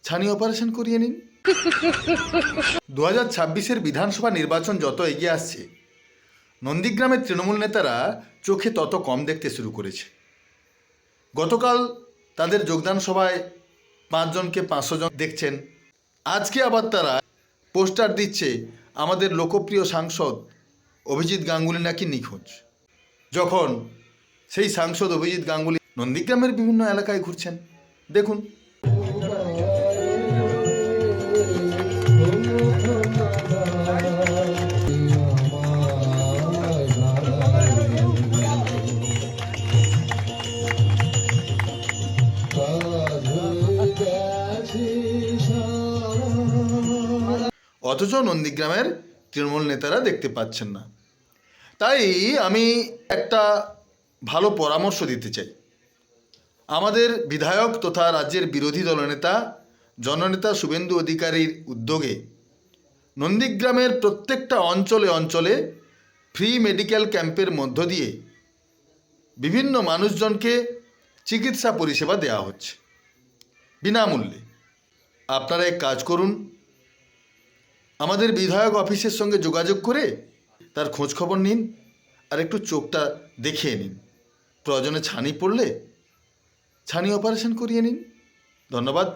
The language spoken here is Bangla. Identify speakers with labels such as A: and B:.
A: ছানি অপারেশন করিয়ে নিন। 2026-এর বিধানসভা নির্বাচন যত এগিয়ে আসছে, নন্দীগ্রামের তৃণমূল নেতারা চোখে তত কম দেখতে শুরু করেছে। গতকাল তাদের যোগদান সভায় 5 জনকে 500 জন দেখছেন। আজকে আবার তারা পোস্টার দিচ্ছে আমাদের লোকপ্রিয় সাংসদ অভিজিৎ গাঙ্গুলি নাকি নিখোঁজ, যখন সেই সাংসদ অভিজিৎ গাঙ্গুলি নন্দীগ্রামের বিভিন্ন এলাকায় ঘুরছেন। দেখুন। অথচ নন্দীগ্রামের তৃণমূল নেতারা দেখতে পাচ্ছেন না। তাই আমি একটা ভালো পরামর্শ দিতে চাই। আমাদের বিধায়ক তথা রাজ্যের বিরোধী দলনেতা জননেতা শুভেন্দু অধিকারীর উদ্যোগে নন্দীগ্রামের প্রত্যেকটা অঞ্চলে অঞ্চলে ফ্রি মেডিকেল ক্যাম্পের মধ্য দিয়ে বিভিন্ন মানুষজনকে চিকিৎসা পরিষেবা দেওয়া হচ্ছে বিনামূল্যে। আপনারা এক কাজ করুন, আমাদের বিধায়ক অফিসের সঙ্গে যোগাযোগ করে তার খোঁজ খবর নিন আর একটু চোখটা দেখিয়ে নিন। প্রয়োজনে ছানি পড়লে ছানি অপারেশন করিয়ে নিন। ধন্যবাদ।